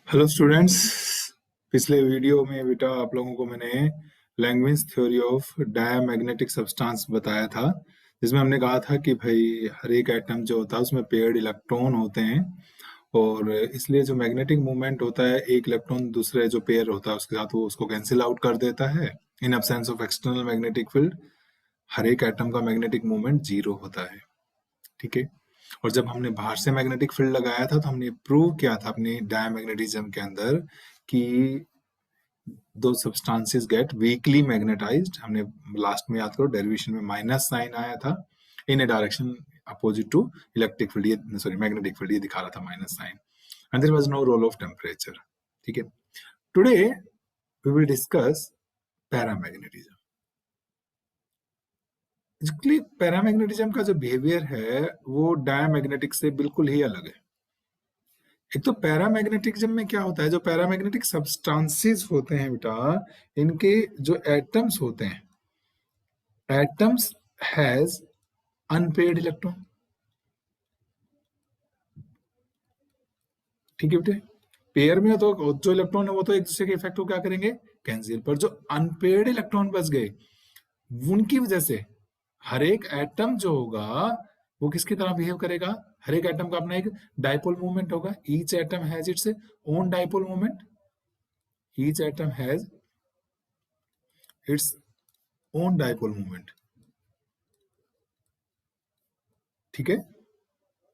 Hello students. पिछले video में बेटा आप लोगों को मैंने language theory of diamagnetic substance बताया था, जिसमें हमने कहा था कि भाई हर एक एटम जो होता है उसमें पेयर्ड इलेक्ट्रॉन होते हैं और इसलिए जो मैग्नेटिक मूवमेंट होता है एक इलेक्ट्रॉन दूसरे जो पेयर होता है उसके साथ वो उसको कैंसिल आउट कर देता है। In absence of external magnetic field हर एक एटम का मैग्नेटिक मूवमेंट जीरो होता है। ठीक है। और जब हमने बाहर से मैग्नेटिक फील्ड लगाया था तो हमने प्रूव किया था अपनी डायमैग्नेटिज्म के अंदर कि दो सब्सटेंसेस गेट वीकली मैग्नेटाइज्ड। हमने लास्ट में याद करो डेरिवेशन में माइनस साइन आया था in a direction opposite to electric field, ये सॉरी मैग्नेटिक फील्ड, ये दिखा रहा था minus sign, and there was no role of temperature. ठीक है। Today we will discuss paramagnetism. Actually paramagnetism का जो बिहेवियर है वो डायमैग्नेटिक से बिल्कुल ही अलग है। एक तो पैरामैग्नेटिज्म में क्या होता है, जो पैरामैग्नेटिक सब्सटेंसेस होते हैं बेटा, इनके जो एटम्स होते हैं, एटम्स हैज अनपेयर्ड इलेक्ट्रॉन। ठीक है बेटे। पेयर में तो जो इलेक्ट्रॉन है वो तो एक दूसरे के इफेक्ट को क्या करेंगे, कैंसिल। पर जो अनपेयर्ड इलेक्ट्रॉन बच गए उनकी वजह से हर एक एटम जो होगा वो किसकी तरह बिहेव करेगा, हर एक एटम का अपना एक डाइपोल मूवमेंट होगा। Each atom has its own dipole movement. Each atom has its own dipole movement. ठीक है।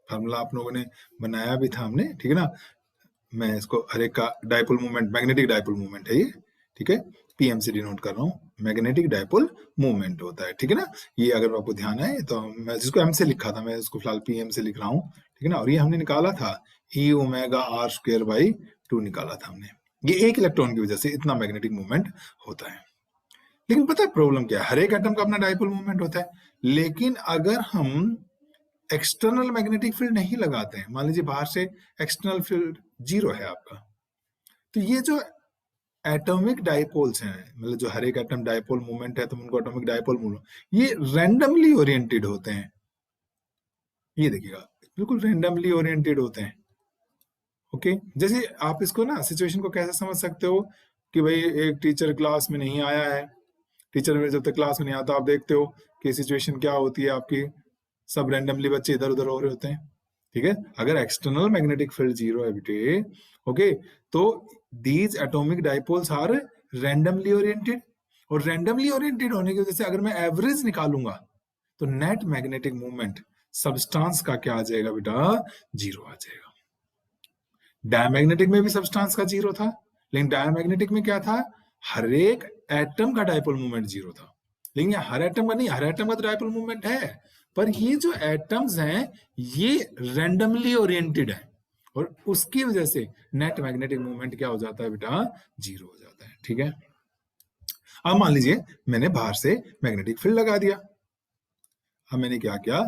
फार्मूला आप लोगों ने बनाया भी था हमने, ठीक है ना। मैं इसको हर एक का dipole movement, magnetic dipole movement है ये, ठीक है। पीएम से डिनोट कर रहा हूँ, मैग्नेटिक डाइपोल मूवमेंट होता है, ठीक है ना। ये अगर आपको ध्यान है तो मैं जिसको एम से लिखा था मैं इसको फिलहाल पीएम से लिख रहा हूँ, ठीक है ना। और ये हमने निकाला था E omega R square by 2 निकाला था हमने। ये एक इलेक्ट्रॉन की वजह से इतना मैग्नेटिक मूवमेंट होता है। लेकिन पता है प्रॉब्लम क्या है, हर एक एटम का अपना डाइपोल मूवमेंट होता है, लेकिन अगर हम एक्सटर्नल मैग्नेटिक फील्ड नहीं लगाते हैं, मान लीजिए बाहर से एक्सटर्नल फील्ड जीरो है आपका, तो ये जो एटॉमिक डाइपोल्स हैं, मतलब जो हर एक एटम डाइपोल मूवमेंट है तो उनको एटॉमिक डाइपोल मूवमेंट, ये रैंडमली ओरिएंटेड होते हैं। ये देखिएगा बिल्कुल रैंडमली ओरिएंटेड होते हैं। ओके। जैसे आप इसको ना सिचुएशन को कैसे समझ सकते हो कि भाई एक टीचर क्लास में नहीं आया है, टीचर जब तक क्लास में नहीं आता आप देखते हो कि सिचुएशन क्या होती है आपकी, सब रैंडमली बच्चे इधर उधर हो रहे होते हैं। ठीक है। अगर एक्सटर्नल मैग्नेटिक फील्ड जीरो है बेटे, ओके, तो these atomic dipoles are randomly oriented, और रैंडमली ओरिएंटेड होने की वजह से अगर मैं एवरेज निकालूंगा तो नेट मैग्नेटिक मूवमेंट सब्सटेंस का क्या आ जाएगा बेटा, जीरो आ जाएगा। डायमैग्नेटिक में भी सब्सटेंस का जीरो था, लेकिन डायमैग्नेटिक में क्या था, हर एक एटम का डाइपोल मूवमेंट जीरो था। लेकिन हर एटम का नहीं, हर एटम का तो डाइपोल मूवमेंट है, पर ये जो एटम्स हैं ये रैंडमली ओरिएंटेड है, और उसकी वजह से नेट मैग्नेटिक मूवमेंट क्या हो जाता है बेटा, जीरो हो जाता है। ठीक है। अब मान लीजिए मैंने बाहर से मैग्नेटिक फील्ड लगा दिया। अब मैंने क्या किया,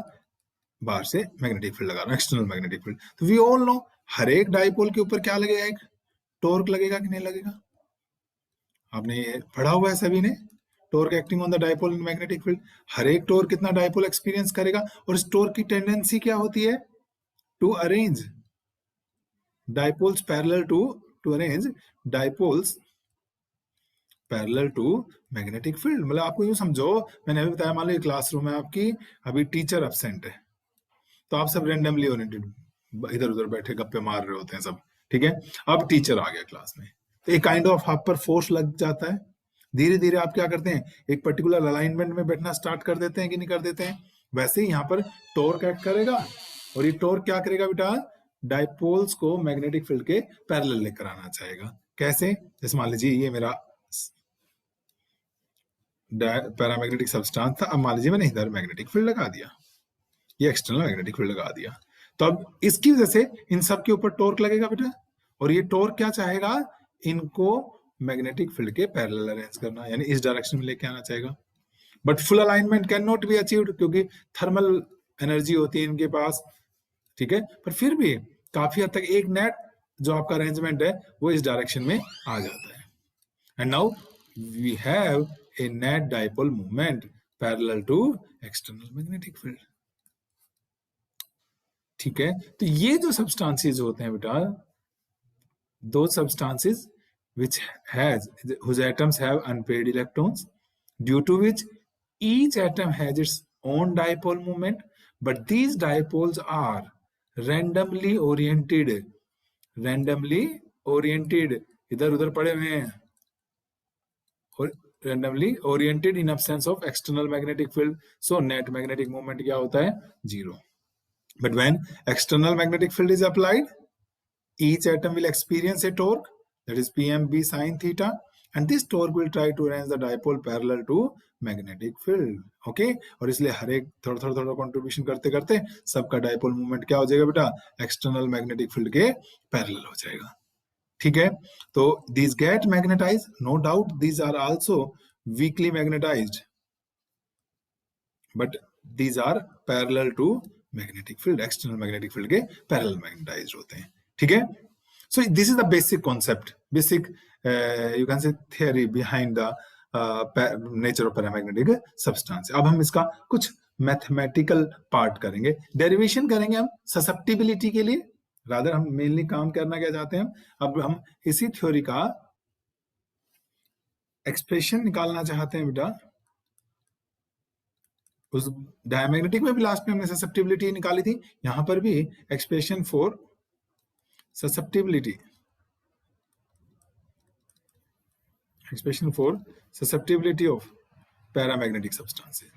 बाहर से मैग्नेटिक फील्ड लगा रहा हूं, एक्सटर्नल मैग्नेटिक फील्ड। तो वी ऑल नो हर एक डाइपोल के ऊपर क्या लगेगा, एक टॉर्क लगेगा कि नहीं लगेगा। आपने ये पढ़ा हुआ है सभी ने, torque acting on the dipole in magnetic field. हर एक टॉर्क कितना डाइपोल एक्सपीरियंस करेगा, और इस टॉर्क की टेंडेंसी क्या होती है, to arrange dipoles parallel to arrange dipoles parallel to magnetic field. मतलब आपको यूं समझो, मैंने अभी बताया मान लो क्लासरूम है आपकी, अभी टीचर एब्सेंट है, तो आप सब रैंडमली ओरिएंटेड इधर उधर बैठे गप्पे मार रहे होते हैं सब, ठीक है। अब टीचर आ गया क्लास में, तो एक काइंड ऑफ आप पर फोर्स लग जाता है। धीरे धीरे आप क्या करते हैं, एक पर्टिकुलर अलाइनमेंट में बैठना स्टार्ट कर देते हैं कि नहीं कर देते हैं। वैसे ही यहाँ पर टॉर्क एक्ट करेगा, और ये टॉर्क क्या करेगा बेटा, डाइपोल्स को मैग्नेटिक फील्ड के पैरेलल लेकर आना चाहेगा। कैसे, जैसे मान लीजिए ये मेरा पैरामैग्नेटिक सब्सटेंस था, अब मान लीजिए मैंने इधर मैग्नेटिक फील्ड लगा दिया, ये एक्सटर्नल मैग्नेटिक फील्ड लगा दिया, तो अब इसकी वजह से इन सब के ऊपर टॉर्क लगेगा बेटा, और ये टॉर्क क्या चाहेगा, इनको मैग्नेटिक फील्ड के पैरेलल अरेंज करना, यानी इस डायरेक्शन में लेके आना चाहेगा। But full alignment can not be achieved, क्योंकि थर्मल एनर्जी होती है इनके पास, ठीक है। पर फिर भी काफी हद तक एक नेट जो आपका अरेंजमेंट है वो इस डायरेक्शन में आ जाता है, and now we have a net dipole movement parallel to external magnetic field. ठीक है। तो ये जो सब्सटेंसेस होते हैं बेटा, those substances which has whose atoms have unpaired electrons, due to which each atom has its own dipole moment, but these dipoles are randomly oriented. randomly oriented, इधर उधर पड़े हुए हैं, और randomly oriented in absence of external magnetic field. So net magnetic moment क्या होता है? Zero. But when external magnetic field is applied, each atom will experience a torque, that is PMB sin theta, and this torque will try to arrange the dipole parallel to magnetic field. Okay, और इसलिए हर एक थोड़ा थोड़ा थोड़ा contribution करते करते सबका dipole movement क्या हो जाएगा बेटा? एक्सटर्नल मैग्नेटिक फील्ड के पैरेलल हो जाएगा. ठीक है, तो these get magnetized, no doubt these are also weakly magnetized, but these are parallel to magnetic field, external magnetic field के parallel magnetized होते हैं. ठीक है, so this is the basic concept, basic you can say theory behind the nature of paramagnetic substance. अब हम इसका कुछ mathematical part करेंगे, डेरिवेशन करेंगे हम ससेप्टिबिलिटी के लिए. रादर हम मेनली काम करना क्या चाहते हैं, अब हम इसी थ्योरी का एक्सप्रेशन निकालना चाहते हैं बेटा. उस डायमैग्नेटिक में भी लास्ट में हमने ससेप्टिबिलिटी निकाली थी, यहां पर भी expression for susceptibility, expression for susceptibility of paramagnetic substances.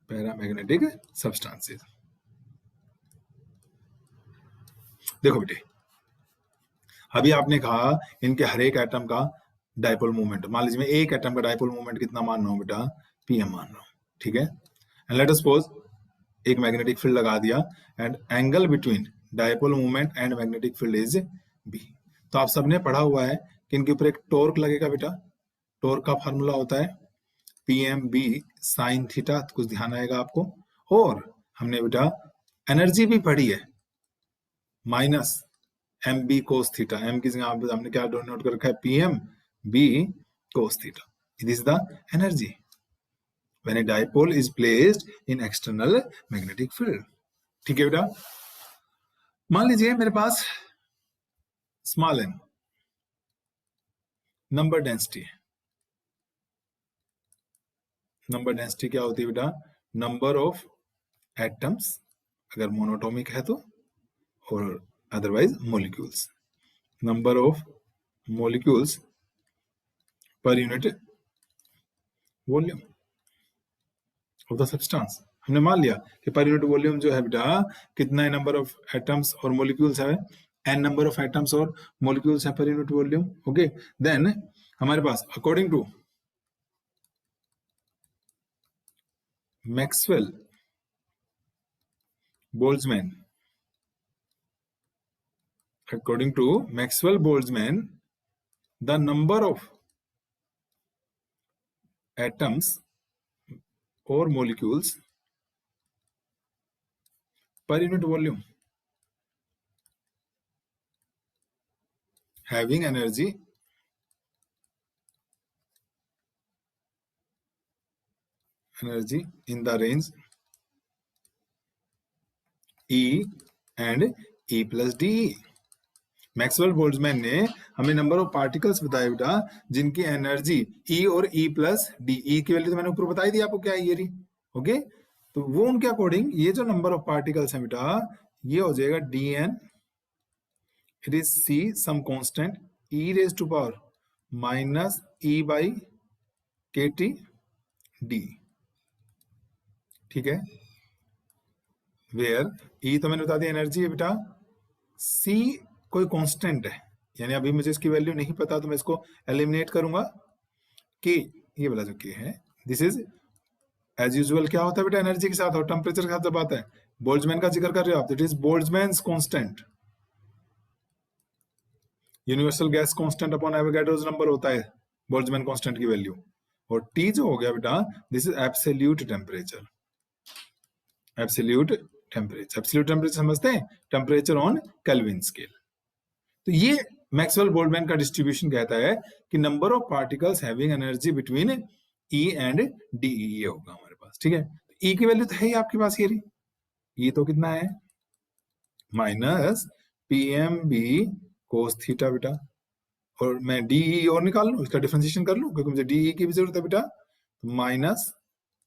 Paramagnetic substances. देखो बेटे, अभी आपने कहा इनके हर एक एटम का डाइपोल मूवमेंट, मान लीजिए मैं एक एटम का डाइपोल मूवमेंट कितना मान रहा हूं बेटा? पीएम मान रहा हूं. ठीक है, एंड लेट अस सपोज एक मैग्नेटिक फील्ड लगा दिया and angle between dipole movement and magnetic field is B. तो आप सबने पढ़ा हुआ है कि इनके ऊपर एक टॉर्क लगेगा बेटा. टॉर्क का फार्मूला होता है पीएम बी साइन थीटा, कुछ ध्यान आएगा आपको. और हमने बेटा एनर्जी भी पढ़ी है, minus M B cos theta. M की जगह हमने क्या नोट कर रखा है? PM B cos theta. This is the energy when a dipole is placed in external magnetic field. ठीक है बेटा, मान लीजिए मेरे पास स्मॉल एन नंबर डेंसिटी है. नंबर डेंसिटी क्या होती है बेटा? नंबर ऑफ एटम्स अगर मोनोटॉमिक है तो, और otherwise molecules. Number of molecules पर unit volume of the substance. हमने मान लिया कि पर यूनिट वॉल्यूम जो है बेटा कितना है? नंबर ऑफ एटम्स और मॉलिक्यूल्स है, n नंबर ऑफ एटम्स और मॉलिक्यूल्स है per unit volume. Okay, then हमारे पास according to Maxwell Boltzmann, according to Maxwell Boltzmann, the number of atoms or molecules per unit volume having energy in the range E and E plus D. Maxwell Boltzmann ने हमें number of particles बताए बेटा जिनकी energy E और E plus D. E की value तो मैंने ऊपर बताई दी आपको क्या है, ये रही. ओके, तो वो उनके अकॉर्डिंग ये जो नंबर ऑफ पार्टिकल्स हैं बेटा ये हो जाएगा dn, it is c some constant e raise to power minus e by kt d. ठीक है, वेयर e तो मैंने बता दिया एनर्जी है बेटा, c कोई कांस्टेंट है, यानी अभी मुझे इसकी वैल्यू नहीं पता तो मैं इसको एलिमिनेट करूंगा. k ये वाला जो k है, दिस इज एज यूजुअल क्या होता है बेटा एनर्जी के साथ और टेम्परेचर के साथ जब आता है. बोल्ट्जमैन का जिक्र कर रहे हो आप, it is Boltzmann's constant, universal gas constant upon Avogadro's number होता है बोल्ट्जमैन कांस्टेंट की वैल्यू. और t जो हो गया बेटा this is absolute temperature. Absolute temperature समझते हैं, टेम्परेचर ऑन केल्विन स्केल. तो ये मैक्सवेल बोल्ट्जमैन का डिस्ट्रीब्यूशन कहता है कि number of particles having energy between E and D, ये होगा हमारे पास. ठीक है, E की वैल्यू तो है ही आपके पास, ये तो कितना है? Minus PM B cos theta बेटा, और मैं डी और निकाल लूं, इसका डिफरेंशिएशन कर लूं क्योंकि मुझे डी की भी जरूरत है बेटा, minus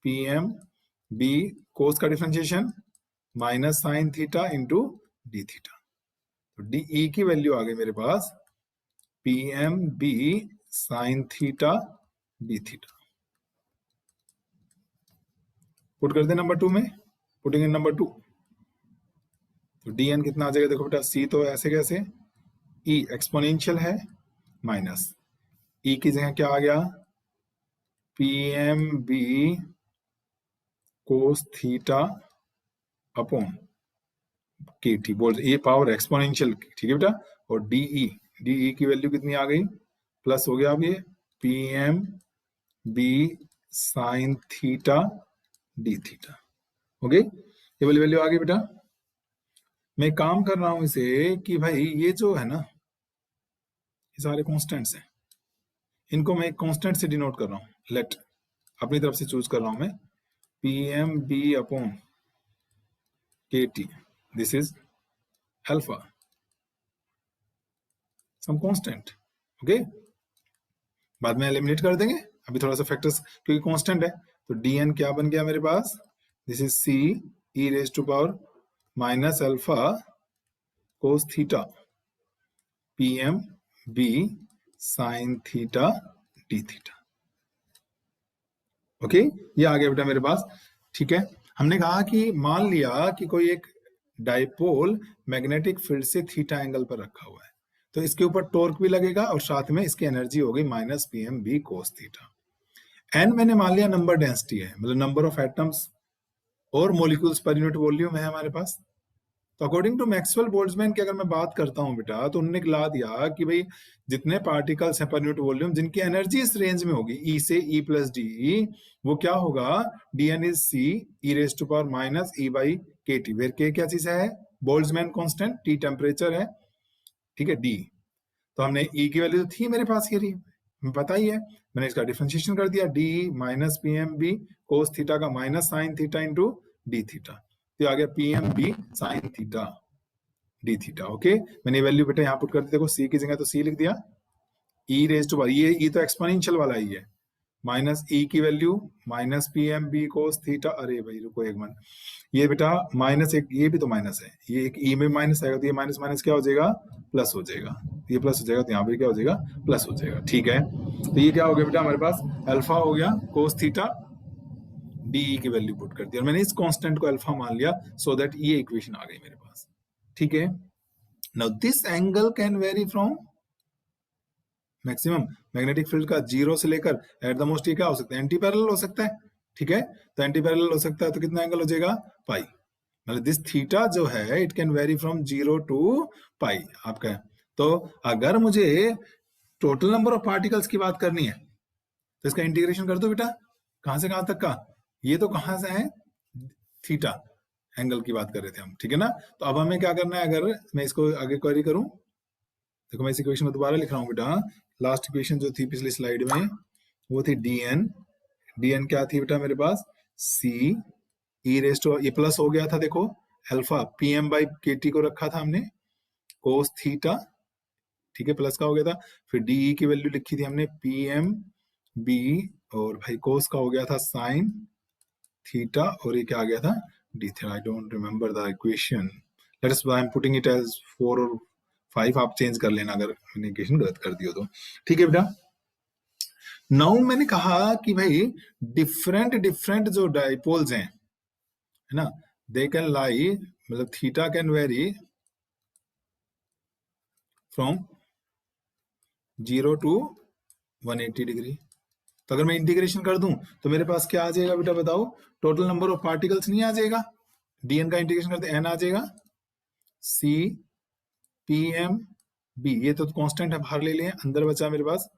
P M B cos का differentiation minus sine theta into D theta. तो डी की वैल्यू आ गई मेरे पास P M B sine theta D theta. Put कर दे नंबर 2 में, पुटिंग इन नंबर 2, तो डी एन कितना आ जाएगा, देखो बेटा सी तो ऐसे कैसे, ई एक्सपोनेंशियल है, माइनस ई की जगह क्या आ गया, P M B cos theta upon K T, बोल ये पावर एक्सपोनेंशियल, ठीक है बेटा, और डीई की वैल्यू कितनी आ गई, प्लस हो गया अब ये P M B sine theta D theta, okay, ये वाली वैल्यू आ गई बेटा। मैं काम कर रहा हूं इसे कि भाई ये जो है ना, ये सारे कॉन्स्टेंट्स हैं, इनको मैं एक कांस्टेंट से डिनोट कर रहा हूँ, लेट अपनी तरफ से चूज कर रहा हूँ मैं, P M B upon K T, this is alpha, some constant, okay, बाद में एलिमिनेट कर देंगे, अभी थोड़ा सा फैक्टर्स क्योंकि कांस्टेंट है, तो डी एन क्या बन गया मेरे पास, this is C E raise to power minus alpha cos theta P M B sine theta D theta, okay, ये आ गया बेटा मेरे पास, ठीक है। हमने कहा कि मान लिया कि कोई एक डाइपोल मैग्नेटिक फील्ड से थीटा एंगल पर रखा हुआ है, तो इसके ऊपर टॉर्क भी लगेगा और साथ में इसकी एनर्जी हो गई minus P M B cos theta. N मैंने मान लिया नंबर डेंसिटी है, मतलब नंबर ऑफ एटम्स और मॉलिक्यूल्स पर यूनिट वॉल्यूम है हमारे पास। तो अकॉर्डिंग टू मैक्सवेल बोल्ट्जमैन की अगर मैं बात करता हूं बेटा, तो उन्होंने ला दिया कि भाई जितने पार्टिकल्स हैं पर यूनिट वॉल्यूम जिनकी एनर्जी इस रेंज में होगी ई से ई प्लस डी, वो क्या होगा, D N is C E raise to power minus E by K T, where K क्या चीज है, बोल्ट्जमैन कांस्टेंट, टी टेम्परेचर है, ठीक है, डी। तो हमने ई की वैल्यू थी मेरे पास, ये रही, पता ही है, मैंने इसका डिफरेंशिएशन कर दिया, D minus P M B cos theta का minus sine theta into D theta, तो आ गया P M B sine theta D theta, okay. मैंने वैल्यू बेटा यहाँ पुट कर दी, देखो सी की जगह तो सी लिख दिया, ई रेज टू पावर, ये ई तो एक्सपोनेंशियल वाला ही है, माइनस ई की value minus P M B cos theta, अरे भाई रुको एक मिनट, ये बेटा माइनस एक, ये भी तो माइनस है, ये एक ई में माइनस आएगा, तो ये माइनस माइनस क्या हो जाएगा, प्लस हो जाएगा, ये प्लस हो जाएगा, तो यहाँ पे क्या हो जाएगा, प्लस हो जाएगा, ठीक है। तो ये क्या हो गया बेटा हमारे पास, अल्फा हो गया कोस थीटा, डी की वैल्यू पुट कर दी और मैंने इस कांस्टेंट को अल्फा मान लिया, सो दैट ये इक्वेशन आ गई मेरे पास, ठीक है। Now this angle can vary from maximum magnetic field का 0 से लेकर एट द मोस्ट ये क्या हो सकता है, एंटी पैरेलल हो सकता है, ठीक है। तो एंटी पैरेलल हो सकता है तो कितना एंगल हो जाएगा, पाई, मतलब दिस थीटा जो है it can vary from 0 to pi आपका। तो अगर मुझे टोटल नंबर ऑफ पार्टिकल्स की बात करनी है तो इसका इंटीग्रेशन कर दो बेटा, कहां से कहां तक का, ये तो कहां से है, थीटा एंगल की बात कर रहे थे हम, ठीक है ना। तो अब हमें क्या करना है, अगर मैं इसको आगे क्वेरी करूं, देखो मैं इस इक्वेशन में दोबारा लिख रहा हूं बेटा, लास्ट इक्वेशन जो थी पिछली स्लाइड में वो थी डीएन क्या थी बेटा मेरे पास, सी ई रेज टू, ये प्लस हो गया था देखो, alpha P M by K T को रखा था हमने कोस थीटा, ठीक है, प्लस का हो गया था, फिर डी की वैल्यू लिखी थी हमने पी एम बी, और भाई कोस का हो गया था साइन थीटा, और ये क्या आ गया था, D theta, I don't remember the equation, let us I am putting it as 4 और 5, आप चेंज कर लेना अगर मैंने इक्वेशन गलत कर दी हो तो, ठीक है बेटा। नाउ मैंने कहा कि भाई डिफरेंट डिफरेंट जो डाइपोल्स हैं, है ना, दे कैन लाई, मतलब theta can vary from 0 to 180 degree. तो अगर मैं इंटीग्रेशन कर दूं तो मेरे पास क्या आ जाएगा बेटा बताओ, टोटल नंबर ऑफ पार्टिकल्स नहीं आ जाएगा, डीएन का इंटीग्रेशन करते एन आ जाएगा, सी पी एम बी, ये तो कांस्टेंट है बाहर ले लिए, अंदर बचा मेरे पास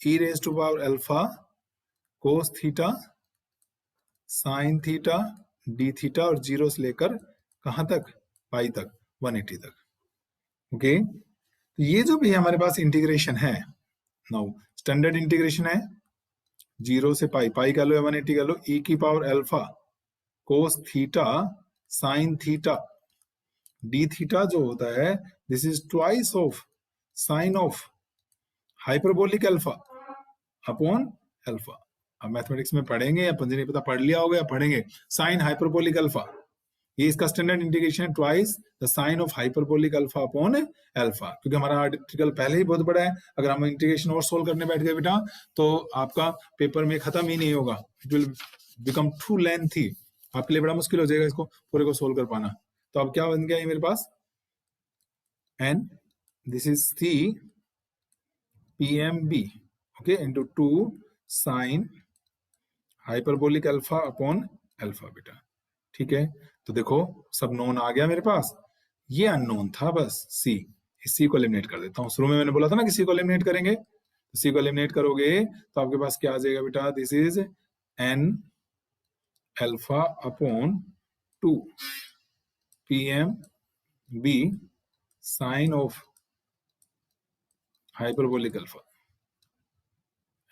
E raise to power alpha cos theta sine theta D theta, और 0 से लेकर कहां तक, पाई तक, 180 तक, ओके। तो ये जो भी हमारे पास इंटीग्रेशन है, नाउ स्टैंडर्ड इंटीग्रेशन है 0 से पाई, पाई का लो या 180 का लो, ई की power alpha cos theta sine theta D theta जो होता है, this is twice of sign of hyperbolic alpha upon alpha. अब मैथमेटिक्स में पढ़ेंगे या पंजे नहीं पता पढ़ लिया होगा या पढ़ेंगे, साइन हाइपरबोलिक अल्फा, ये इसका स्टैंडर्ड इंटीग्रेशन है, twice the sine of hyperbolic alpha upon alpha, क्योंकि हमारा आर्टिकल पहले ही बहुत बड़ा है, अगर हम इंटीग्रेशन और सोल्व करने बैठ गए बेटा तो आपका पेपर में खत्म ही नहीं होगा, it will become too lengthy, आपके लिए बड़ा मुश्किल हो जाएगा इसको पूरे को सोल्व कर पाना। तो अब क्या बन गया ये मेरे पास, N this is C PMB okay into 2 sine hyperbolic alpha upon alpha बेटा, ठीक है। तो देखो सब नोन आ गया मेरे पास, ये अननोन था बस सी, इस सी को एलिमिनेट कर देता हूँ। शुरू में मैंने बोला था ना कि सी को एलिमिनेट करेंगे, तो सी को एलिमिनेट करोगे तो आपके पास क्या आ जाएगा बेटा, this is N alpha upon 2 PMB sine of hyperbolic alpha,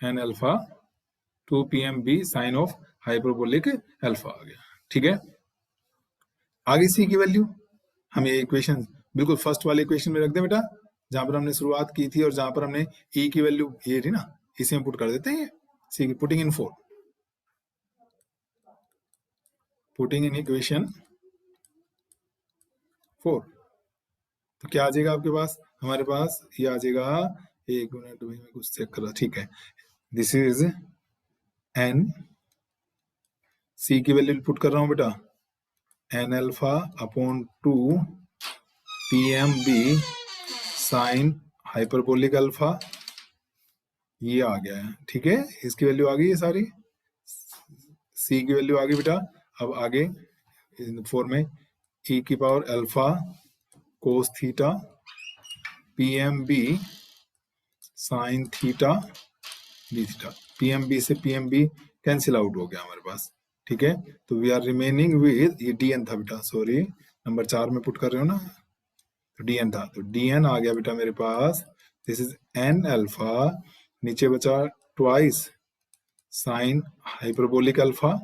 N alpha 2 PMB sine of hyperbolic alpha आ गया, ठीक है। आगे सी की वैल्यू हम ये इक्वेशन बिल्कुल फर्स्ट वाले इक्वेशन में रख दें बेटा, जहां पर हमने शुरुआत की थी और जहां पर हमने ई की वैल्यू ये थी ना, इसे हम पुट कर देते हैं, सी की putting in 4, putting in equation 4, तो क्या आ जाएगा आपके पास, हमारे पास ये आ जाएगा, एक मिनट में कुछ चेक कर रहा, ठीक है, दिस इज एन, सी की वैल्यू पुट कर रहा हूं बेटा, N alpha upon 2 PMB sine hyperbolic alpha, ये आ गया है, ठीक है, इसकी वैल्यू आ गई है सारी, सी की वैल्यू आ गई बेटा। अब आगे 4 में ई की power alpha cos theta PMB sign theta D theta, PMB से PMB कैंसिल आउट हो गया हमारे पास, ठीक है। तो वी आर रिमेनिंग विद, ये DN था बेटा, सॉरी नंबर 4 में पुट कर रहे हो ना, तो DN था, तो DN आ गया बेटा मेरे पास, दिस इज एन अल्फा, नीचे बचा twice sine hyperbolic alpha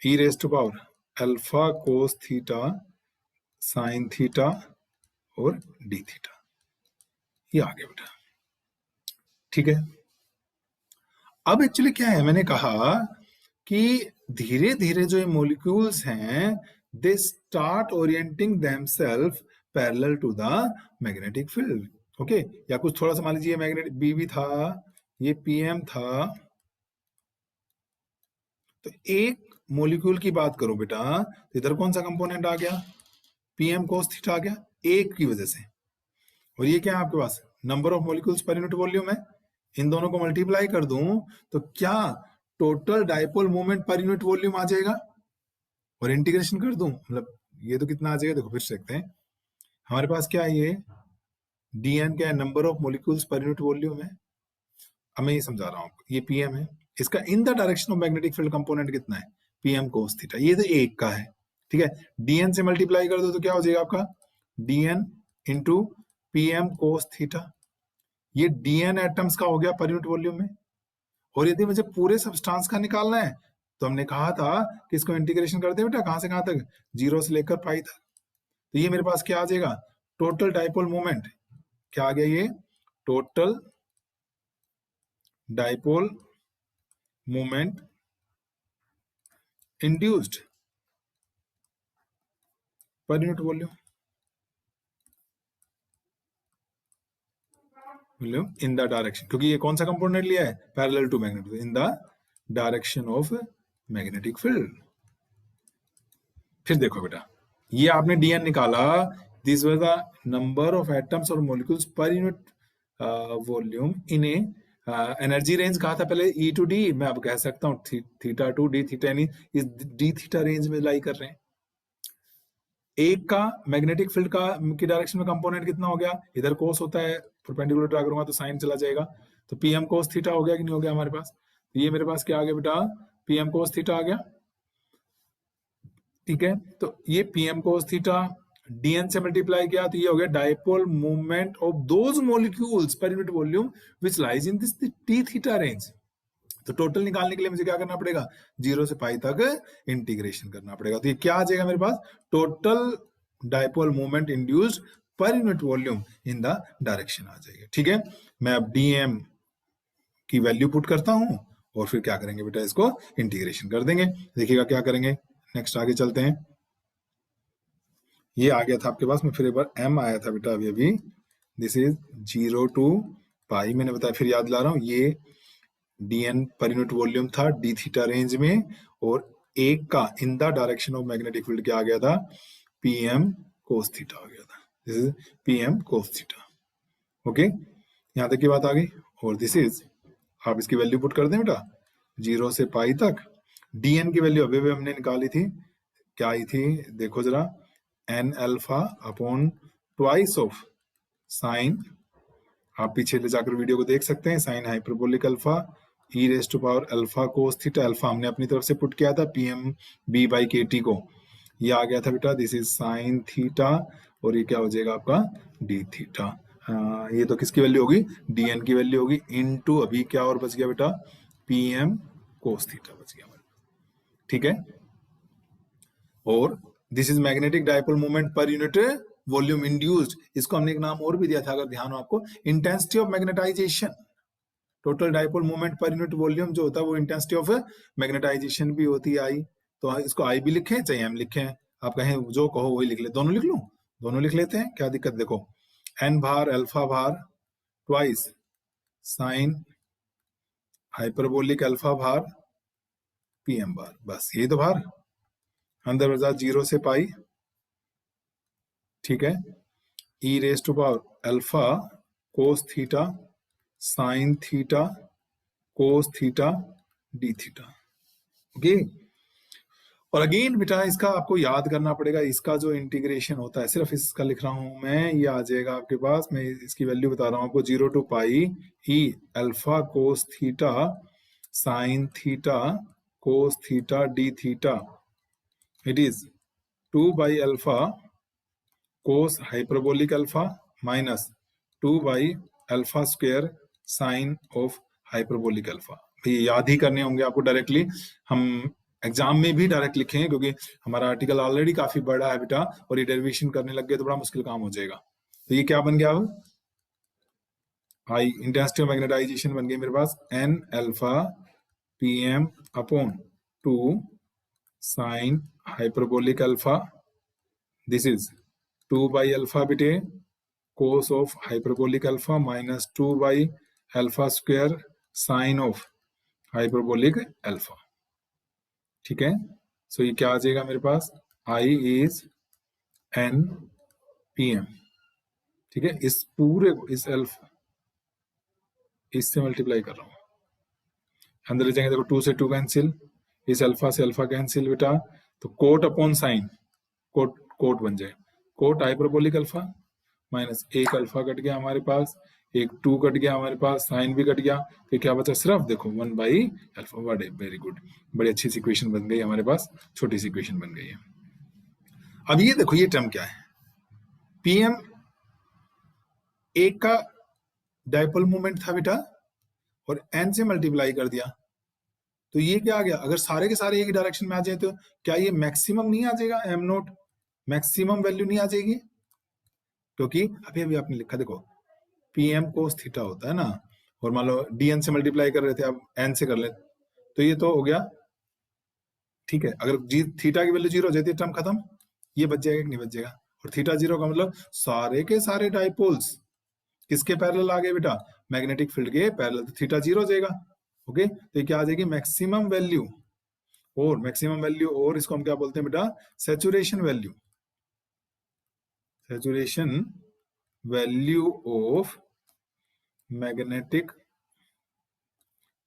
E raise to power alpha cos theta sine theta और डी थीटा, ये आ गया बेटा, ठीक है। अब एक्चुअली क्या है, मैंने कहा कि धीरे धीरे जो ये मॉलिक्यूल्स हैं they start orienting themselves parallel to the magnetic field, okay. या कुछ थोड़ा सा मान लीजिए मैग्नेटिक बी भी था, ये PM था, तो एक मॉलिक्यूल की बात करो बेटा, इधर कौन सा कंपोनेंट आ गया, PM कोस थीटा आ गया एक की वजह से, और ये क्या है आपके पास नंबर ऑफ मॉलिक्यूल्स पर यूनिट वॉल्यूम है, इन दोनों को मल्टीप्लाई कर दूं तो क्या total dipole moment per unit volume आ जाएगा, और इंटीग्रेशन कर दूं मतलब ये तो कितना आ जाएगा, देखो फिर से देखते हैं, हमारे पास क्या है ये DN क्या है, नंबर ऑफ मॉलिक्यूल्स पर यूनिट वॉल्यूम है, अब मैं ये समझा रहा हूं, ये PM है, इसका इन the direction of magnetic field component कितना है, PM कोस थीटा, ये तो एक का है, ठीक है। DN से मल्टीप्लाई कर दो तो क्या हो जाएगा आपका DN into PM cos theta, ये DN एटम्स का हो गया पर यूनिट वॉल्यूम में, और यदि मुझे पूरे सब्सटेंस का निकालना है तो हमने कहा था कि इसको इंटीग्रेशन कर दे बेटा, कहां से कहां तक, 0 से लेकर पाई तक, तो ये मेरे पास क्या आ जाएगा, टोटल डाइपोल मोमेंट, क्या आ गया ये total dipole moment induced per unit volume in the direction, क्योंकि ये कौन सा कंपोनेंट लिया है, parallel to magnetic, in the direction of magnetic field. फिर देखो बेटा, ये आपने DN निकाला, this was the number of atoms और मॉलिक्यूल्स पर unit volume in a energy range कहा था पहले E to D, मैं अब कह सकता हूँ थीटा टू D थीटा, यानी इस D थीटा रेंज में लाई कर रहे हैं। एक का मैग्नेटिक फील्ड का की डायरेक्शन में कंपोनेंट कितना हो गया, इधर कोस होता है, परपेंडिकुलर ड्रा करूंगा तो साइन चला जाएगा, तो PM कोस थीटा हो गया कि नहीं हो गया हमारे पास, तो ये मेरे पास क्या आ गया बेटा, PM कोस थीटा आ गया, ठीक है। तो ये PM कोस थीटा DN से मल्टीप्लाई किया तो ये हो गया dipole movement of those molecules पर unit volume which lies in this T theta range. तो टोटल निकालने के लिए मुझे क्या करना पड़ेगा, 0 से पाई तक इंटीग्रेशन करना पड़ेगा, तो ये क्या आ जाएगा मेरे पास, total dipole moment induced per unit volume in the direction आ जाएगी। ठीक है, मैं अब dm की वैल्यू पुट करता हूं और फिर क्या करेंगे बेटा, इसको इंटीग्रेशन कर देंगे। देखिएगा क्या करेंगे, नेक्स्ट आगे चलते हैं। ये आ गया था आपके पास में, फिर एक बार m आया था बेटा अभी अभी, दिस इज 0 to पाई, मैंने बताया फिर याद ला रहा हूं, ये dn पर यूनिट वॉल्यूम था d थीटा रेंज में, और एक का इन the direction of magnetic field क्या आ गया था, pm cos थीटा आ गया था, this is pm cos theta. Okay, यहां तक की बात आ गई। और दिस इज, आप इसकी वैल्यू पुट कर दें बेटा 0 से पाई तक। dn की वैल्यू अभी भी हमने निकाली थी, क्या आई थी देखो जरा, n alpha upon twice of sine, आप पीछे ले जाकर वीडियो को देख सकते हैं, sine hyperbolic alpha E raise to power alpha cos theta, alpha हमने अपनी तरफ से पुट किया था pm b by K T को, ये आ गया था बेटा, दिस इज साइन थीटा, और ये क्या हो जाएगा आपका d थीटा। ये तो किसकी वैल्यू होगी, dn की वैल्यू होगी, इनटू अभी क्या और बच गया बेटा, pm कोस थीटा बच गया। ठीक है, और this is magnetic dipole moment per unit volume induced, इसको हमने एक नाम और भी दिया था अगर ध्यान हो आपको, intensity of magnetization. Total dipole moment per unit volume जो होता है वो इंटेंसिटी ऑफ मैग्नेटाइजेशन भी होती है आई, तो इसको आई भी लिखें चाहे एम लिखें, आप कहें जो कहो वही लिख ले, दोनों लिख लूं, दोनों लिख लेते हैं, क्या दिक्कत, देखो एन भार अल्फा भार ट्वाइस साइन हाइपरबोलिक अल्फा भार पीएम बार, बस यही तो भार, अंदर बजा 0 से पाई, ठीक है, E raise to power alpha cos theta sine theta cos theta D theta. Okay, और अगेन बेटा इसका आपको याद करना पड़ेगा, इसका जो इंटीग्रेशन होता है, सिर्फ इसका लिख रहा हूं मैं, ये आ जाएगा आपके पास, मैं इसकी वैल्यू बता रहा हूं आपको, 0 to pi E alpha cos theta sine theta cos theta D theta, it is 2 by alpha cos hyperbolic alpha minus 2 by alpha square sine of hyperbolic alpha. ये याद ही करने होंगे आपको डायरेक्टली, हम एग्जाम में भी डायरेक्ट लिखेंगे क्योंकि हमारा आर्टिकल ऑलरेडी काफी बड़ा है बेटा, और ये डेरिवेशन करने लग गए तो बड़ा मुश्किल काम हो जाएगा। तो ये क्या बन गया, अब आई इंटेंसिटी ऑफ मैग्नेटाइजेशन बन गई मेरे पास N alpha P M upon 2 sine hyperbolic alpha, this is 2 by alpha बेटे cos of hyperbolic alpha minus 2 by alpha square sine of hyperbolic alpha. ठीक है, सो ये क्या आ जाएगा मेरे पास, I is N P M. ठीक है, इस पूरे को इस अल्फा इससे मल्टीप्लाई कर रहा हूं, अंदर ले जाएंगे, देखो 2 से 2 कैंसिल, इस अल्फा से अल्फा कैंसिल बेटा, तो coth upon sine, coth coth बन जाए, कोट हाइपरबोलिक अल्फा माइनस एक अल्फा कट गया हमारे पास, एक 2 कट गया हमारे पास, साइन भी कट गया, तो क्या बचा सिर्फ देखो 1 बाई अल्फा। बड़े वेरी गुड, बड़ी अच्छी सी इक्वेशन बन गई हमारे पास, छोटी सी इक्वेशन बन गई है। अब ये देखो ये टर्म क्या है, पीएम एक का डायपोल मोमेंट था बेटा और एन से मल्टीप्लाई कर दिया, तो ये क्या आ गया, अगर सारे के सारे एक ही डायरेक्शन में आ जाए तो क्या ये मैक्सिमम नहीं आ जाएगा, एम नोट मैक्सिमम वैल्यू नहीं आ जाएगी, क्योंकि अभी अभी आपने लिखा देखो पीएम कोस थीटा होता है ना, और मान लो डीएन से मल्टीप्लाई कर रहे थे, अब एन से कर ले, तो ये तो हो गया। ठीक है, अगर जी थीटा की वैल्यू 0 हो जाती है, टर्म खत्म, ये बच जाएगा कि नहीं बच जाएगा, और थीटा 0 का मतलब सारे के सारे डाइपोल्स किसके पैरेलल आ गए बेटा, मैग्नेटिक फील्ड के पैरेलल, तो थीटा 0 हो जाएगा। ओके, तो ये क्या आ जाएगी, मैक्सिमम वैल्यू, और मैक्सिमम वैल्यू, और इसको हम क्या बोलते हैं बेटा, saturation value, saturation value of magnetic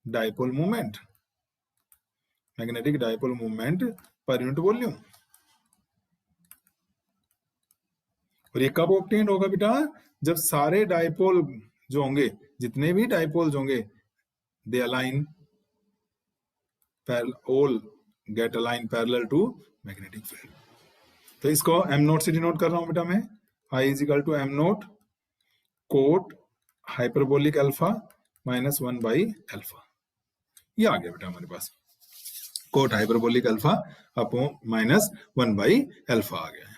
dipole movement, magnetic dipole movement per unit volume. और ये कब ऑब्टेन होगा बेटा, जब सारे डायपोल जो होंगे, जितने भी डायपोल्स होंगे, they align all get align parallel to magnetic field. तो इसको एम नोट से डिनोट कर रहा हूं बेटा मैं, I is equal to M not cot hyperbolic alpha minus 1 by alpha. ये आ गया बेटा हमारे पास, cot hyperbolic alpha upon minus 1 by alpha आ गया है।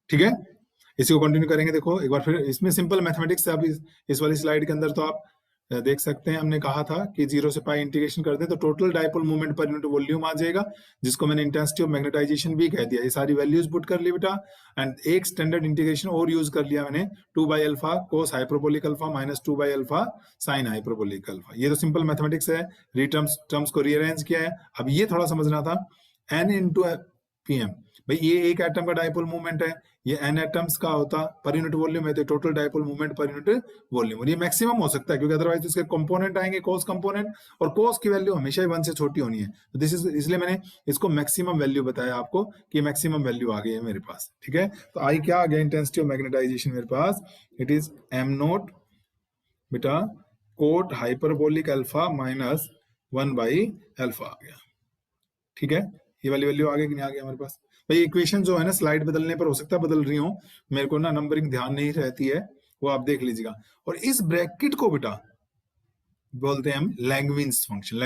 ठीक है, इसी को कंटिन्यू करेंगे। देखो एक बार फिर इसमें सिंपल मैथमेटिक्स है। अब इस वाली स्लाइड के अंदर तो आप देख सकते हैं, हमने कहा था कि 0 से पाई इंटीग्रेशन कर दें तो total dipole movement per unit volume आ जाएगा, जिसको मैंने इंटेंसिटी ऑफ मैग्नेटाइजेशन भी कह दिया। ये सारी वैल्यूज पुट कर ली बेटा, एंड एक स्टैंडर्ड इंटीग्रेशन और यूज कर लिया मैंने, 2/अल्फा कोस हाइपरबोलिक अल्फा माइनस 2/अल्फा साइन हाइपरबोलिक अल्फा। ये तो सिंपल मैथमेटिक्स है, टर्म्स को रीअरेंज किया है। अब ये थोड़ा समझना था, n इंटू पीएम, भाई ये एक एटम का डाइपोल मूवमेंट है, ये n एटम्स का होता पर यूनिट वॉल्यूम है, तो total dipole movement per unit volume, और ये मैक्सिमम हो सकता है क्योंकि अदरवाइज इसके कंपोनेंट आएंगे कोस कंपोनेंट, और कोस की वैल्यू हमेशा ही 1 से छोटी होनी है। तो दिस इज, इसलिए मैंने इसको मैक्सिमम वैल्यू बताया आपको कि मैक्सिमम वैल्यू आ गई है मेरे पास। ठीक है, तो आई क्या आ गया, इंटेंसिटी ऑफ मैग्नेटाइजेशन मेरे पास, इट इज m नॉट बेटा कोट हाइपरबोलिक अल्फा माइनस 1/अल्फा आ गया। ठीक है, ये वाली वैल्यू आ गई कि नहीं आ गया हमारे पास। भाई इक्वेशन जो है ना स्लाइड बदलने पर हो सकता है बदल रही हो, मेरे को ना नंबरिंग ध्यान नहीं रहती है, वो आप देख लीजिएगा। और इस ब्रैकेट को बेटा बोलते हैं हम लैंगविन्स फंक्शन।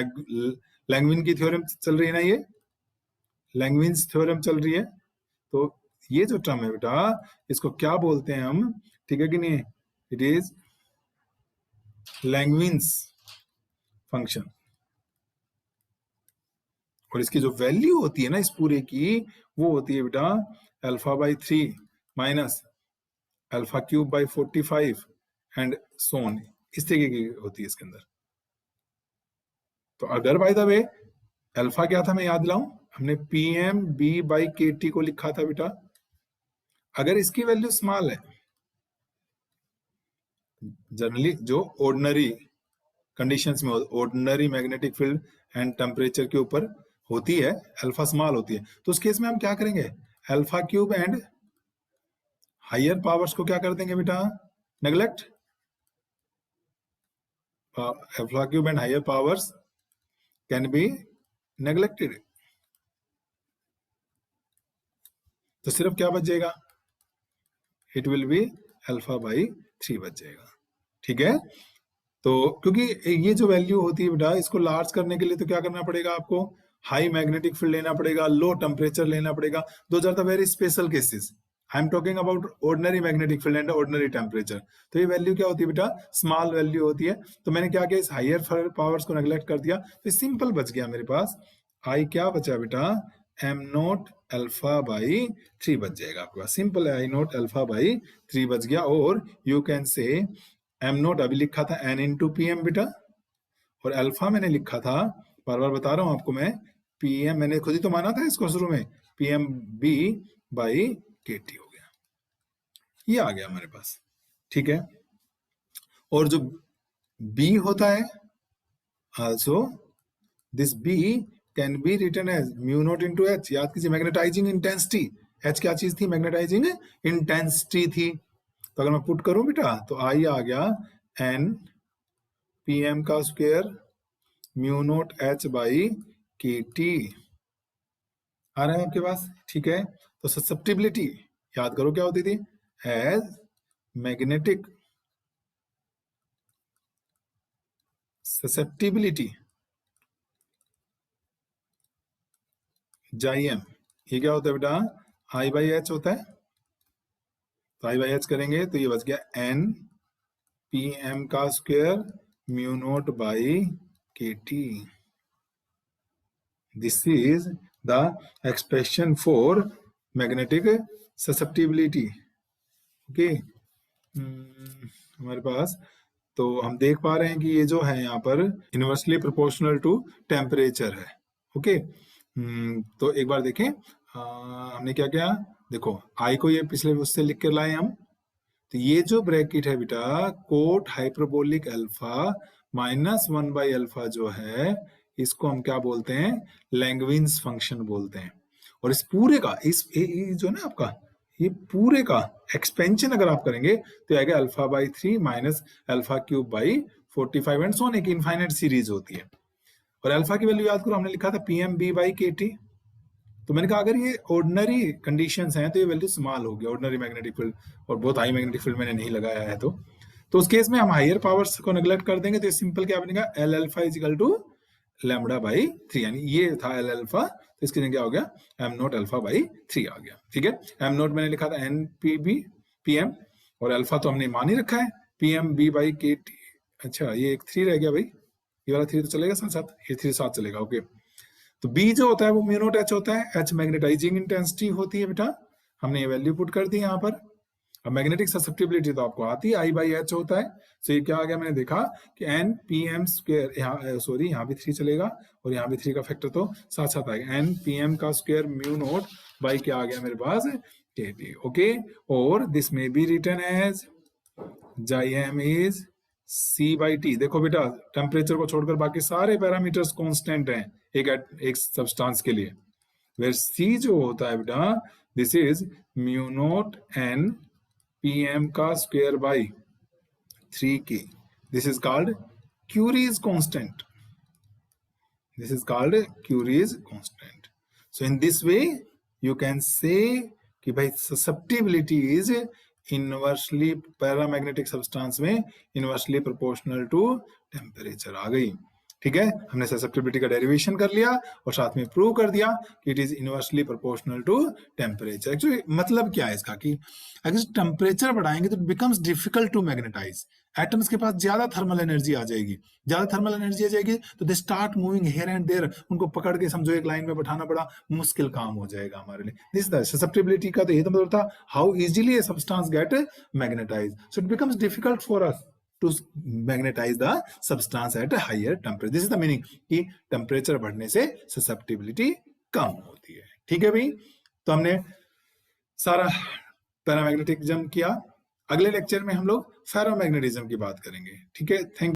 लैंगविन की थ्योरम चल रही है ना, ये लैंगविन्स थ्योरम चल रही है। तो ये जो टर्म है बेटा, इसको क्या बोलते हैं हम, ठीक है कि नहीं, इट इज लैंगविन्स फंक्शन। और इसकी जो वैल्यू होती है ना इस पूरे की, वो होती है बेटा α/3 माइनस α³/45 एंड सोन, इस तरीके की होती है इसके अंदर। तो अगर बाय द वे अल्फा क्या था मैं याद दिलाऊं, हमने pmb/kt को लिखा था बेटा। अगर इसकी वैल्यू स्मॉल है, जनरली जो ऑर्डिनरी कंडीशंस में, ordinary magnetic field and temperature के ऊपर होती है, अल्फा स्मॉल होती है, तो उस केस में हम क्या करेंगे, α³ एंड हायर पावर्स को क्या कर देंगे बेटा, neglect. α³ and higher powers can be neglected. तो सिर्फ क्या बच जाएगा, इट विल बी α/3 बच जाएगा। ठीक है, तो क्योंकि ये जो वैल्यू होती है बेटा, इसको लार्ज करने के लिए तो क्या करना पड़ेगा आपको, हाई मैग्नेटिक फील्ड लेना पड़ेगा, लो टेम्परेचर लेना पड़ेगा। Those are the very special cases. I am talking about ordinary magnetic field and ordinary temperature. तो ये वैल्यू क्या होती है बेटा, स्मॉल वैल्यू होती है। तो मैंने क्या किया, इस हायर पावर्स को नेग्लेक्ट कर दिया, तो सिंपल बच गया मेरे पास, आई क्या बचा बेटा, m0 α/3 बच जाएगा आपके पास। सिंपल है, I0 α/3 बच गया। और यू कैन से m0 अभी लिखा था n इंटू पीएम बेटा, और अल्फा मैंने लिखा था, बार बार बता रहा हूं आपको मैं, पीएम मैंने खुद ही तो माना था इसको शुरू में, pmb/kt हो गया, ये आ गया हमारे पास। ठीक है, और जो b होता है, also this b can be written as μ0 into h। याद कीजिए, मैग्नेटाइजिंग इंटेंसिटी, h क्या चीज थी, मैग्नेटाइजिंग इंटेंसिटी थी। तो अगर मैं पुट करूं बेटा, तो आई आ गया n pm का स्क्वायर μ0 h/kt आ रहा है आपके पास। ठीक है, तो ससेप्टिबिलिटी याद करो क्या होती थी, एज मैग्नेटिक ससेप्टिबिलिटी जाइएम, ये क्या होता है बेटा, I/h होता है। तो I/h करेंगे तो ये बच गया n pm का square μ0/kt। This is the expression for magnetic susceptibility. Okay, हमारे पास तो हम देख पा रहे हैं कि ये जो है यहाँ पर इनवर्सली प्रोपोर्शनल टू टेम्परेचर है। ओके, तो एक बार देखें, हमने क्या किया, देखो आई को ये पिछले उससे लिख कर लाए हम। तो ये जो ब्रैकेट है बेटा, कोट हाइपरबोलिक अल्फा माइनस 1/अल्फा जो है, इसको हम क्या बोलते हैं, लैंगविन्स फंक्शन बोलते हैं। और इस पूरे का, इस जो है ना आपका, ये पूरे का एक्सपेंशन अगर आप करेंगे तो आएगा α/3 माइनस α³/45 एंड सो ऑन, एक इनफाइनाइट सीरीज होती है। और अल्फा की वैल्यू याद करो, हमने लिखा था pmb/kt। तो मैंने कहा अगर ये ऑर्डिनरी कंडीशंस हैं तो ये वैल्यू स्मॉल होगी, ऑर्डिनरी मैग्नेटिक फील्ड, और बहुत हाई मैग्नेटिक फील्ड मैंने नहीं लगाया है। तो उस केस में हम हायर पावर्स को नेग्लेक्ट कर देंगे, तो सिंपल क्या बनेगा, Lα = λ/3, यानी ये था Lα, तो इसकी जगह क्या हो गया, m0 α/3 आ गया। ठीक है, m0 मैंने लिखा था npb PM, और अल्फा तो हमने मान ही रखा है PM B/KT। अच्छा ये एक 3 रह गया भाई, ये वाला 3 तो चलेगा साथ साथ, ये 3 साथ चलेगा, ओके। तो B जो होता है वो म्यू नॉट H होता है, H मैग्नेटाइजिंग इंटेंसिटी होती है बेटा, हमने ये वैल्यू पुट कर दी यहाँ पर। अब मैग्नेटिक ससेप्टिबिलिटी तो आपको आती है, I/H होता है। तो ये क्या आ गया, मैंने देखा कि N PM स्क्वायर, यहाँ सॉरी यहाँ भी 3 चलेगा और यहाँ भी 3 का फैक्टर तो साथ साथ आएगा, N PM का स्क्वायर म्यू नॉट बाई क्या आ गया मेरे पास, KT, ओके। और this may be written as m is C/T। देखो बेटा टेम्परेचर को छोड़कर बाकी सारे पैरामीटर्स कांस्टेंट हैं एक सब्सटेंस के लिए, वेयर C जो होता है बेटा, this is mu naught N PM का square by 3K। This is called Curie's constant. This is called Curie's constant. So in this way you can say कि भाई susceptibility is inversely paramagnetic substance में inversely proportional to temperature आ गई, ठीक है। हमने susceptibility का derivation कर लिया और साथ में प्रूव कर दिया कि it is inversely proportional to temperature. Actually मतलब क्या है इसका कि अगर टेम्परेचर बढ़ाएंगे तो it becomes difficult to magnetize, atoms के पास ज्यादा थर्मल एनर्जी आ जाएगी, ज्यादा थर्मल एनर्जी आ जाएगी तो they start moving here and there, उनको पकड़ के समझो एक लाइन में बैठाना बड़ा मुश्किल काम हो जाएगा हमारे लिए। दिस द ससेप्टिबिलिटी का तो ये तो मतलब था how easily a substance get magnetize, so it becomes difficult for us to magnetize the substance at a higher temperature. This is the meaning कि टेम्परेचर बढ़ने से susceptibility कम होती है, ठीक है भाई। तो हमने सारा पैरामैग्नेटिज्म किया, अगले लेक्चर में हम लोग फेरोमैग्नेटिज्म की बात करेंगे, ठीक है। थैंक